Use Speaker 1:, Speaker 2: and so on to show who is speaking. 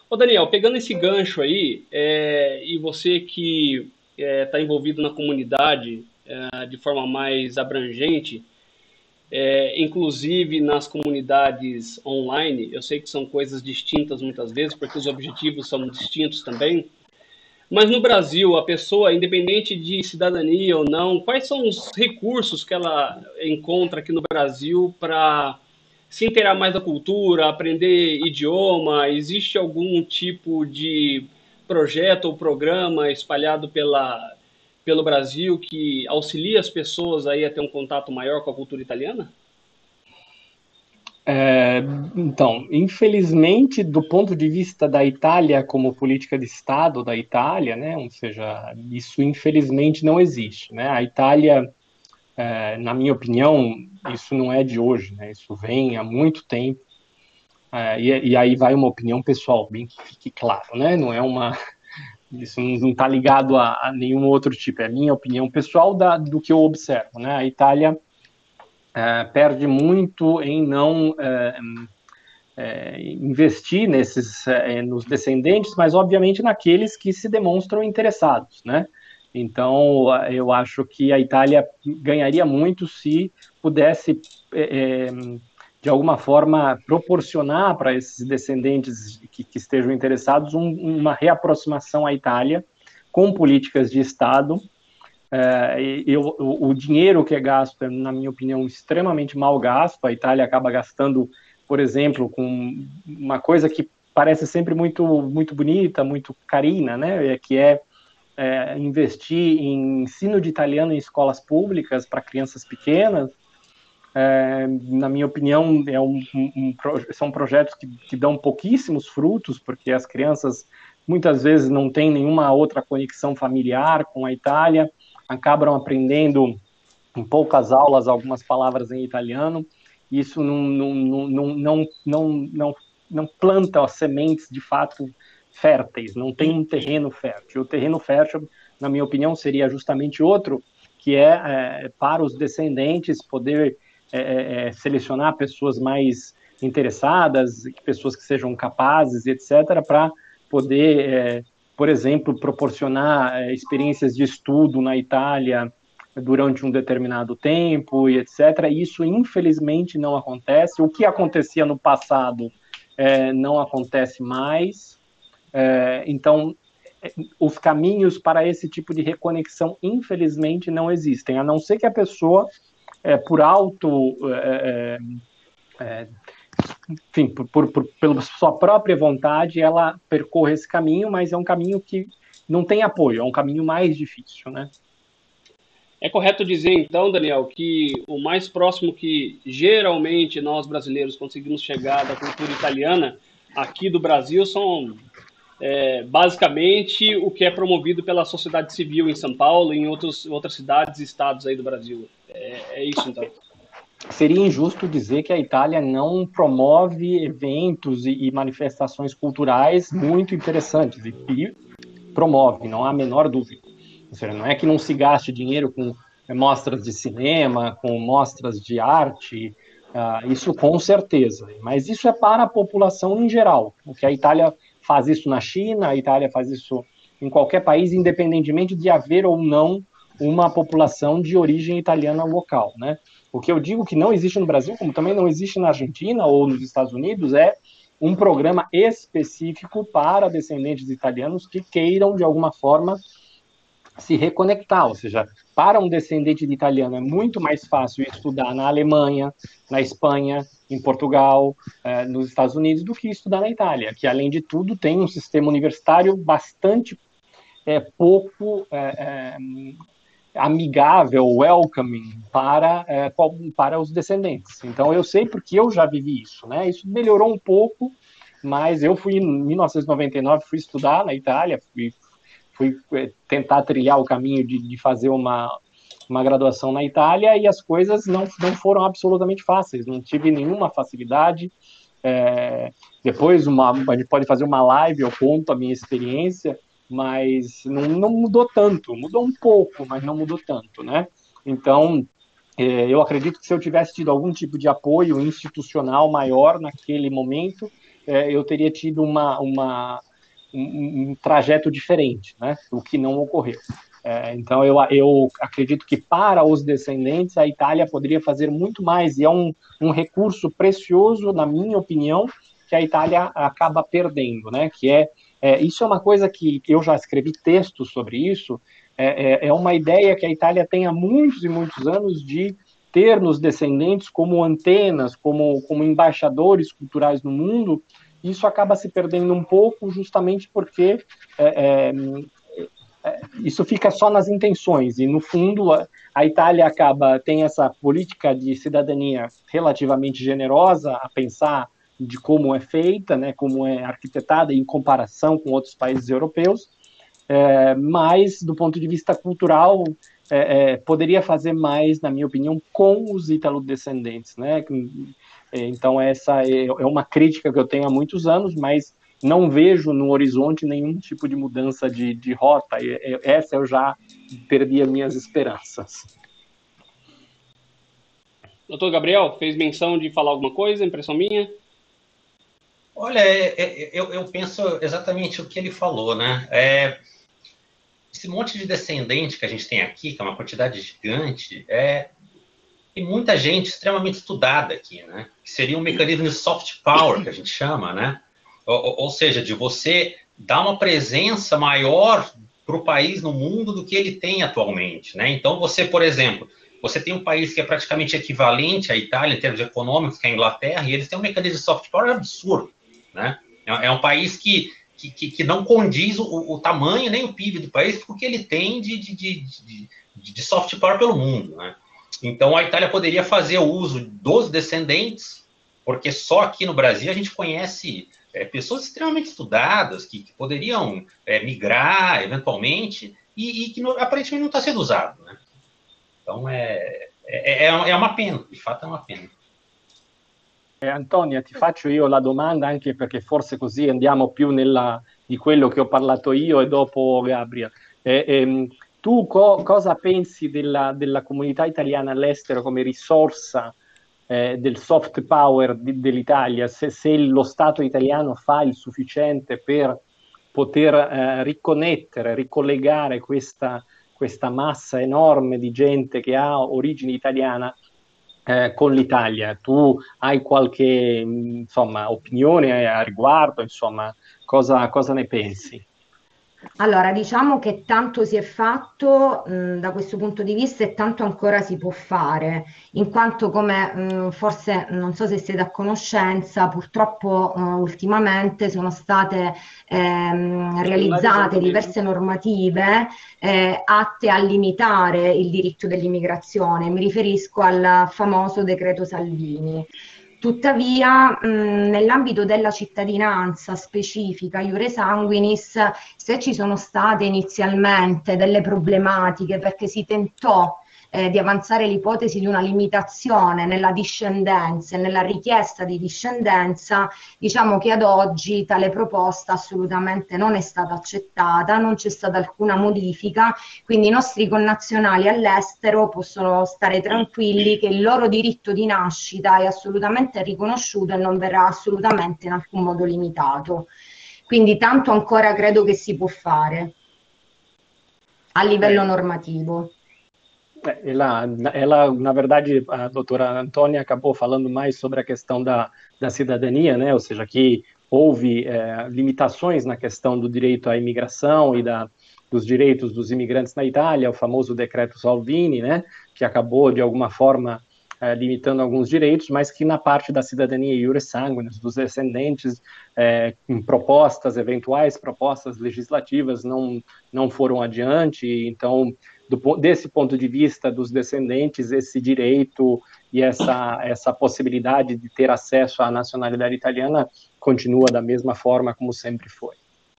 Speaker 1: Ô Daniel, pegando esse gancho aí, e você que está envolvido na comunidade de forma mais abrangente, inclusive nas comunidades online, eu sei que são coisas distintas muitas vezes, porque os objetivos são distintos também, mas no Brasil, a pessoa, independente de cidadania ou não, quais são os recursos que ela encontra aqui no Brasil para se inteirar mais da cultura, aprender idioma? Existe algum tipo de projeto ou programa espalhado pelo Brasil que auxilia as pessoas aí a ter um contato maior com a cultura italiana?
Speaker 2: É, então, infelizmente, do ponto de vista da Itália como política de Estado da Itália, né, ou seja, isso infelizmente não existe, né? A Itália, na minha opinião, isso não é de hoje, né? Isso vem há muito tempo, e aí vai uma opinião pessoal, bem que fique claro, né? Não é uma, isso não está ligado a nenhum outro tipo, é a minha opinião pessoal do que eu observo, né? A Itália perde muito em não investir nos descendentes, mas obviamente naqueles que se demonstram interessados, né? Então, eu acho que a Itália ganharia muito se pudesse, é, é, de alguma forma, proporcionar para esses descendentes que estejam interessados uma reaproximação à Itália com políticas de Estado. O dinheiro que é gasto é, na minha opinião, extremamente mal gasto. A Itália acaba gastando, por exemplo, com uma coisa que parece sempre muito bonita, muito carina, né? Investir em ensino de italiano em escolas públicas para crianças pequenas. Na minha opinião, são projetos que dão pouquíssimos frutos, porque as crianças muitas vezes não têm nenhuma outra conexão familiar com a Itália, acabam aprendendo em poucas aulas algumas palavras em italiano. Isso não planta as sementes de fato férteis, não tem um terreno fértil. O terreno fértil, na minha opinião, seria justamente outro, que para os descendentes poder selecionar pessoas mais interessadas, pessoas que sejam capazes, etc., para poder, por exemplo, proporcionar experiências de estudo na Itália durante um determinado tempo e etc. Isso, infelizmente, não acontece. O que acontecia no passado não acontece mais. Então, os caminhos para esse tipo de reconexão, infelizmente, não existem, a não ser que a pessoa, por alto, enfim, pela sua própria vontade, ela percorra esse caminho, mas é um caminho que não tem apoio, é um caminho mais difícil, né?
Speaker 1: É correto dizer, então, Daniel, que o mais próximo que geralmente nós brasileiros conseguimos chegar da cultura italiana aqui do Brasil são basicamente o que é promovido pela sociedade civil em São Paulo e em outras cidades e estados aí do Brasil. É isso, então.
Speaker 2: Seria injusto dizer que a Itália não promove eventos e manifestações culturais muito interessantes, e promove, não há a menor dúvida. Ou seja, não é que não se gaste dinheiro com mostras de cinema, com mostras de arte, isso com certeza, mas isso é para a população em geral. O que a Itália faz isso na China, a Itália faz isso em qualquer país, independentemente de haver ou não uma população de origem italiana local, né? O que eu digo que não existe no Brasil, como também não existe na Argentina ou nos Estados Unidos, é um programa específico para descendentes italianos que queiram, de alguma forma, se reconectar. Ou seja, para um descendente de italiano é muito mais fácil estudar na Alemanha, na Espanha, em Portugal, nos Estados Unidos, do que estudar na Itália, que, além de tudo, tem um sistema universitário bastante pouco amigável, welcoming para os descendentes. Então, eu sei porque eu já vivi isso, né? Isso melhorou um pouco, mas eu fui, em 1999, fui estudar na Itália, fui tentar trilhar o caminho de fazer uma graduação na Itália e as coisas não foram absolutamente fáceis, não tive nenhuma facilidade. Depois a gente pode fazer uma live, eu conto a minha experiência, mas não mudou tanto, mudou um pouco, mas não mudou tanto, né? Então, eu acredito que se eu tivesse tido algum tipo de apoio institucional maior naquele momento, eu teria tido um trajeto diferente, né? O que não ocorreu. Então, eu acredito que para os descendentes, a Itália poderia fazer muito mais, e é um recurso precioso, na minha opinião, que a Itália acaba perdendo, né? Isso é uma coisa que eu já escrevi textos sobre isso, é uma ideia que a Itália tem há muitos e muitos anos de ter nos descendentes como antenas, como embaixadores culturais no mundo. Isso acaba se perdendo um pouco justamente porque isso fica só nas intenções, e no fundo a Itália tem essa política de cidadania relativamente generosa, a pensar de como é feita, né, como é arquitetada em comparação com outros países europeus, mas do ponto de vista cultural poderia fazer mais, na minha opinião, com os italodescendentes, né? Então essa é uma crítica que eu tenho há muitos anos, mas não vejo no horizonte nenhum tipo de mudança de rota. Essa eu já perdi as minhas esperanças.
Speaker 1: Doutor Gabriel, fez menção de falar alguma coisa, impressão minha?
Speaker 3: Olha, eu penso exatamente o que ele falou, né? Esse monte de descendente que a gente tem aqui, que é uma quantidade gigante, tem muita gente extremamente estudada aqui, né? Que seria um mecanismo de soft power, que a gente chama, né? Ou seja, de você dar uma presença maior para o país no mundo do que ele tem atualmente, né? Então, você, por exemplo, você tem um país que é praticamente equivalente à Itália em termos econômicos, que é a Inglaterra, e eles têm um mecanismo de soft power absurdo, né? É um país que não condiz o tamanho nem o PIB do país porque ele tem de soft power pelo mundo, né? Então, a Itália poderia fazer uso dos descendentes, porque só aqui no Brasil a gente conhece pessoas extremamente estudadas que poderiam migrar eventualmente e que aparentemente não está sendo usado, né? Então, é uma pena, de fato é uma pena.
Speaker 2: Antonia, ti faccio io la domanda anche perché forse così andiamo più di quello che ho parlato io e dopo Gabriel. Tu cosa pensi della comunità italiana all'estero come risorsa del soft power dell'Italia? Se lo Stato italiano fa il sufficiente per poter riconnettere, ricollegare questa massa enorme di gente che ha origine italiana con l'Italia. Tu hai qualche opinione a riguardo? Insomma, cosa ne pensi?
Speaker 4: Allora, diciamo che tanto si è fatto da questo punto di vista e tanto ancora si può fare, in quanto come forse non so se siete a conoscenza, purtroppo ultimamente sono state realizzate diverse normative atte a limitare il diritto dell'immigrazione. Mi riferisco al famoso decreto Salvini. Tuttavia, nell'ambito della cittadinanza specifica, iure sanguinis, se ci sono state inizialmente delle problematiche perché si tentò di avanzare l'ipotesi di una limitazione nella discendenza e nella richiesta di discendenza, diciamo che ad oggi tale proposta assolutamente non è stata accettata, non c'è stata alcuna modifica, quindi i nostri connazionali all'estero possono stare tranquilli che il loro diritto di nascita è assolutamente riconosciuto e non verrà assolutamente in alcun modo limitato. Quindi tanto ancora credo che si può fare a livello normativo.
Speaker 2: Na verdade, a doutora Antônia acabou falando mais sobre a questão da cidadania, né? Ou seja, que houve limitações na questão do direito à imigração e dos direitos dos imigrantes na Itália, o famoso decreto Salvini, né? Que acabou, de alguma forma, limitando alguns direitos, mas que na parte da cidadania iure sanguinis, dos descendentes, eventuais propostas legislativas não foram adiante. Então, desse ponto de vista dos descendentes, esse direito e essa possibilidade de ter acesso à nacionalidade italiana continua da mesma forma como sempre foi.